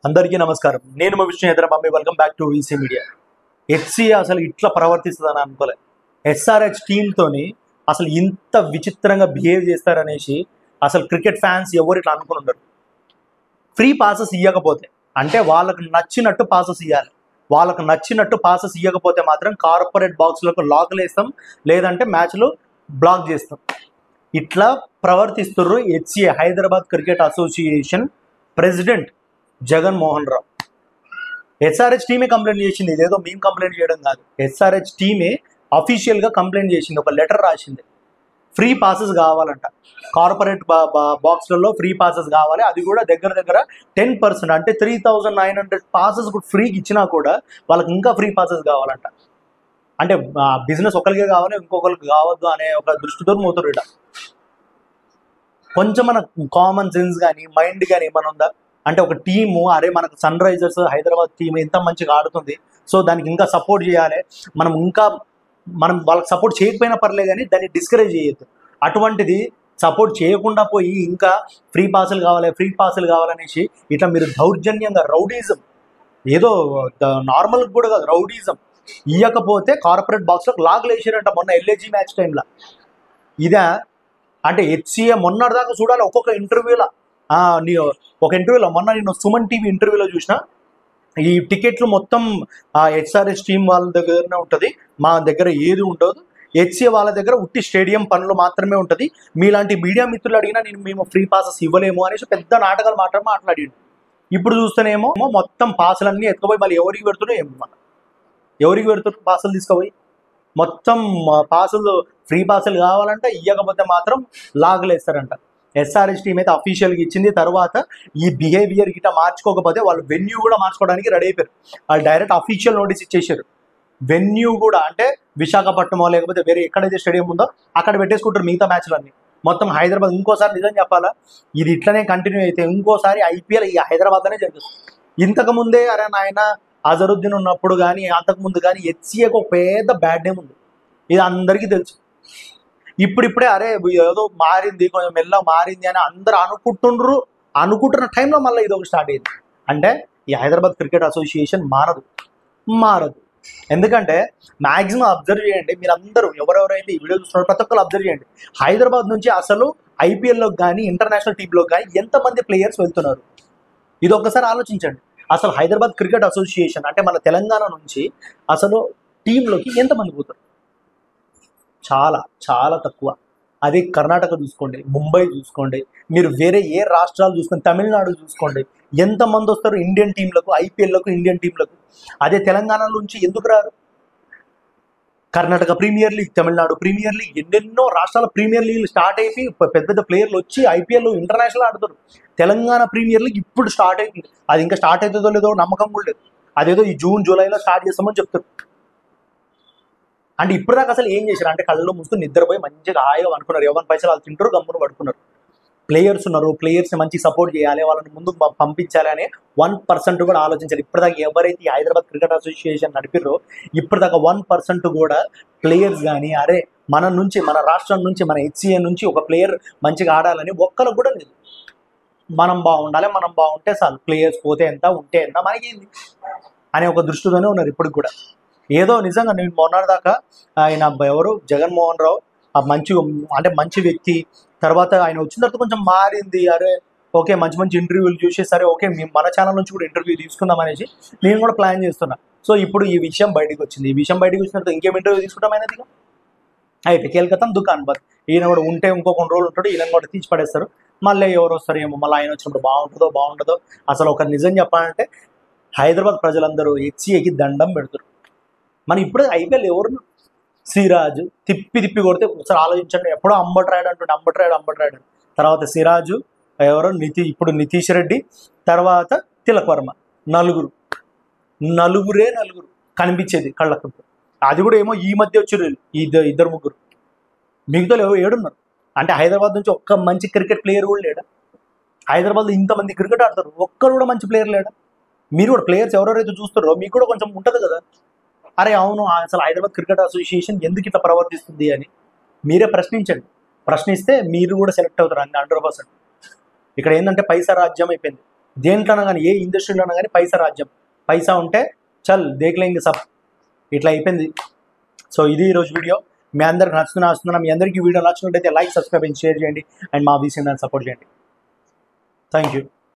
అందరికీ నమస్కారం. నేను మా Vishnu Hyderabad. Welcome back to VC media. HCA అసలు ఇట్లా ప్రవర్తిస్తుందని అనుకోలే. ఎస్ఆర్హెచ్ టీంతోని అసలు ఇంత విచిత్రంగా బిహేవ్ చేస్తారనేసి అసలు క్రికెట్ ఫ్యాన్స్ ఎవరు ఇట్లా అనుకుని ఉండరు. ఫ్రీ పాసెస్ ఇవ్వకపోతే అంటే వాళ్ళకు నచ్చినట్టు పాసెస్ ఇవ్వాలి. వాళ్ళకు నచ్చినట్టు పాసెస్ ఇవ్వకపోతే మాత్రం కార్పొరేట్ బాక్స్లకు లాక్లు వేస్తాం, లేదంటే మ్యాచ్లు బ్లాక్ చేస్తాం. ఇట్లా ప్రవర్తిస్తున్నారు HCA, Hyderabad cricket association president Jaganmohan Rao. SRH టీమే కంప్లైంట్ చేసింది, ఇదేదో మేము కంప్లైంట్ చేయడం కాదు. ఎస్ఆర్హెచ్ టీమే అఫీషియల్గా కంప్లైంట్ చేసింది, ఒక లెటర్ రాసింది. ఫ్రీ పాసెస్ కావాలంట, కార్పొరేట్ బాక్స్లలో ఫ్రీ పాసెస్ కావాలి. అది కూడా దగ్గర దగ్గర 10%, అంటే 3,900 పాసెస్ ఫ్రీకి ఇచ్చినా కూడా వాళ్ళకి ఇంకా ఫ్రీ పాసెస్ కావాలంట. అంటే బిజినెస్ ఒకరికే కావాలి, ఇంకొకరికి కావద్దు అనే ఒక దృష్టితో మోతురుట. కొంచెం మన కామన్ సెన్స్ కానీ మైండ్ కానీ ఏమైనా ఉందా? అంటే ఒక టీము, అరే మనకు సన్ రైజర్స్ హైదరాబాద్ టీం ఎంత మంచిగా ఆడుతుంది, సో దానికి ఇంకా సపోర్ట్ చేయాలి, మనం వాళ్ళకి సపోర్ట్ చేయకపోయినా పర్లేదు కానీ దాన్ని డిస్కరేజ్ చేయొద్దు. అటువంటిది సపోర్ట్ చేయకుండా పోయి ఇంకా ఫ్రీ పాసులు కావాలనేసి ఇట్లా మీరు దౌర్జన్యంగా రౌడీజం, ఏదో నార్మల్ కూడా కాదు, రౌడీజం ఇవ్వకపోతే కార్పొరేట్ బాక్స్లో లాగ్లు వేసారంట మొన్న ఎల్ఏజీ మ్యాచ్ టైంలో. ఇదే అంటే హెచ్సిఏ మొన్నటిదాకా చూడాలి ఒక్కొక్క ఇంటర్వ్యూలో. ఒక ఇంటర్వ్యూలో మొన్న నేను సుమన్ టీవీ ఇంటర్వ్యూలో చూసిన, ఈ టికెట్లు మొత్తం హెచ్ఆర్ఎస్ టీం వాళ్ళ దగ్గరనే ఉంటుంది, మా దగ్గర ఏది ఉండదు, హెచ్సిఏ వాళ్ళ దగ్గర ఉట్టి స్టేడియం పనులు మాత్రమే ఉంటుంది, మీలాంటి మీడియా మిత్రులు అడిగినా మేము ఫ్రీ పాసెస్ ఇవ్వలేము అనేసి పెద్ద నాటకాలు మాట్లాడిండు. ఇప్పుడు చూస్తేనేమో మొత్తం పాసులన్నీ ఎత్తుకుపోయి మళ్ళీ ఎవరికి పెడుతున్నాయి ఏమో, మన ఎవరికి పెడుతున్నారు పాసులు తీసుకుపోయి, మొత్తం పాసులు ఫ్రీ పాసులు కావాలంటే ఇవ్వకపోతే మాత్రం లాగలేస్తారంట. ఎస్ఆర్హెచ్ టీం అయితే అఫీషియల్గా ఇచ్చింది. తర్వాత ఈ బిహేవియర్ గిట్ట మార్చుకోకపోతే వాళ్ళు వెన్యూ కూడా మార్చుకోవడానికి రెడీ అయిపోయారు. వాళ్ళు డైరెక్ట్ అఫీషియల్ నోటీస్ ఇచ్చేసారు. వెన్యూ కూడా అంటే విశాఖపట్నమో లేకపోతే వేరే ఎక్కడైతే స్టేడియం ఉందో అక్కడ పెట్టేసుకుంటారు మిగతా మ్యాచ్లన్నీ. మొత్తం హైదరాబాద్ ఇంకోసారి నిజం చెప్పాలా, ఇది ఇట్లనే కంటిన్యూ అయితే ఇంకోసారి ఐపీఎల్ ఈ హైదరాబాద్లోనే జరుగుతుంది. ఇంతకుముందే అరే నాయన అజరుద్దీన్ ఉన్నప్పుడు కానీ అంతకుముందు కానీ హెచ్సిఏకి ఒక పెద్ద బ్యాడ్ నేమ్ ఉంది, ఇది అందరికీ తెలుసు. ఇప్పుడిప్పుడే అరే ఏదో మారింది, కొంచెం మెల్ల మారింది అని అందరూ అనుకుంటున్న టైంలో మళ్ళీ ఇది ఒకటి స్టార్ట్ అయింది. అంటే ఈ హైదరాబాద్ క్రికెట్ అసోసియేషన్ మారదు. ఎందుకంటే మ్యాక్సిమం అబ్జర్వ్ చేయండి, మీరు అందరూ ఎవరెవరైతే ఈ వీడియో చూస్తున్నారో ప్రతి ఒక్కరు అబ్జర్వ్ చేయండి, హైదరాబాద్ నుంచి అసలు ఐపీఎల్లోకి కానీ ఇంటర్నేషనల్ టీంలోకి కానీ ఎంతమంది ప్లేయర్స్ వెళ్తున్నారు, ఇది ఒక్కసారి ఆలోచించండి. అసలు హైదరాబాద్ క్రికెట్ అసోసియేషన్ అంటే మన తెలంగాణ నుంచి అసలు టీంలోకి ఎంతమంది పోతారు? చాలా చాలా తక్కువ. అదే కర్ణాటక చూసుకోండి, ముంబై చూసుకోండి, మీరు వేరే ఏ రాష్ట్రాలు చూసుకోండి, తమిళనాడు చూసుకోండి, ఎంతమంది వస్తారు ఇండియన్ టీంలకు, ఐపీఎల్లకు, ఇండియన్ టీంలకు. అదే తెలంగాణ నుంచి ఎందుకు రారు? Karnataka premier league, Tamil Nadu premier league, ఎన్నెన్నో రాష్ట్రాల ప్రీమియర్ లీగ్లు స్టార్ట్ అయిపోయి పెద్ద ప్లేయర్లు వచ్చి ఐపీఎల్ ఇంటర్నేషనల్ ఆడుతారు. తెలంగాణ ప్రీమియర్ లీగ్ ఇప్పుడు స్టార్ట్ అవుతుంది, అది ఇంకా స్టార్ట్ అవుతుందో లేదో నమ్మకం కూడా లేదు. అదేదో ఈ జూన్ జూలైలో స్టార్ట్ చేస్తామని చెప్తారు. అంటే ఇప్పటిదాకా అసలు ఏం చేశారు అంటే కళ్ళు మూసుకుని నిద్రపోయి మంచిగా హాయిగా అనుకున్నారు, ఎవరి పైసలు వాళ్ళు తింటారు, గమ్మును పడుకున్నారు. ప్లేయర్స్ ఉన్నారు, ప్లేయర్స్ని మంచి సపోర్ట్ చేయాలి, వాళ్ళని ముందుకు పంపించాలి అనే 1% కూడా ఆలోచించారు. ఇప్పటిదాకా ఎవరైతే ఈ హైదరాబాద్ క్రికెట్ అసోసియేషన్ నడిపిరో ఇప్పటిదాకా 1% కూడా ప్లేయర్స్ కానీ అరే మన రాష్ట్రం నుంచి, మన హెచ్సిఏ నుంచి ఒక ప్లేయర్ మంచిగా ఆడాలని ఒక్కరికి కూడా లేదు. మనం బాగుంటే చాలు, ప్లేయర్స్ పోతే ఎంత ఉంటే ఎంత మనకేంది అనే ఒక దృష్టితోనే ఉన్నారు ఇప్పటికి కూడా. ఏదో నిజంగా నేను మొన్నటిదాకా ఆయన ఎవరు జగన్మోహన్ రావు మంచి వ్యక్తి, తర్వాత ఆయన వచ్చిన తర్వాత కొంచెం మారింది, అరే ఓకే మంచి ఇంటర్వ్యూలు చూసి సరే ఓకే మేము మన ఛానల్ నుంచి కూడా ఇంటర్వ్యూ తీసుకుందాం అనేసి నేను కూడా ప్లాన్ చేస్తున్నా. సో ఇప్పుడు ఈ విషయం బయటకు వచ్చింది. ఈ విషయం బయటకు వచ్చిన తర్వాత ఇంకేం ఇంటర్వ్యూ తీసుకుంటాం అనేది అయితే కేల్కతం దుకాన్ బర్ ఈయన కూడా ఉంటే ఇంకో కొన్ని రోజులు ఉంటాడు, ఈయన కూడా తీసి పడేస్తారు. మళ్ళీ ఎవరు వస్తారు ఏమో, మళ్ళీ ఆయన వచ్చినప్పుడు బాగుంటుందో. అసలు ఒక నిజం చెప్పాలంటే హైదరాబాద్ ప్రజలందరూ హెచ్సిఏకి దండం పెడతారు. మన ఇప్పుడు ఐపీఎల్ ఎవరు? సిరాజు తిప్పి కొడితే ఒకసారి ఆలోచించండి, ఎప్పుడో అంబట్ రాయుడు, తర్వాత సిరాజు, ఎవరో ఇప్పుడు నితీష్ రెడ్డి, తర్వాత తిలక్ వర్మ, నలుగురే కనిపించేది కళ్ళకు. అది కూడా ఏమో ఈ మధ్య వచ్చారు ఇద్దరు ముగ్గురు, మిగతా ఏడున్నారు. అంటే హైదరాబాద్ నుంచి ఒక్క మంచి క్రికెట్ ప్లేయర్ కూడా లేడా? హైదరాబాద్లో ఇంతమంది క్రికెట్ ఆడతారు, ఒక్కరు కూడా మంచి ప్లేయర్ లేడా? మీరు కూడా ప్లేయర్స్ ఎవరెవరైతే చూస్తారో మీకు కూడా కొంచెం ఉంటుంది కదా, అరే అవును అసలు హైదరాబాద్ క్రికెట్ అసోసియేషన్ ఎందుకు ఇట్లా ప్రవర్తిస్తుంది అని మీరే ప్రశ్నిస్తే మీరు కూడా సెలెక్ట్ అవుతారు 100%. ఇక్కడ ఏంటంటే పైసా రాజ్యం అయిపోయింది. దేంట్లోనా కానీ ఏ ఇండస్ట్రీలోనా కానీ పైసా రాజ్యం. పైసా ఉంటే చల్ దేక్లేంగి సబ్, ఇట్లా అయిపోయింది. సో ఇది ఈరోజు వీడియో. మీ అందరికి నచ్చుతున్నా మీ అందరికీ వీడియో నచ్చినట్టయితే లైక్, సబ్స్క్రైబ్ అండ్ షేర్ చేయండి అండ్ మా వీసీ సపోర్ట్ చేయండి. Thank you.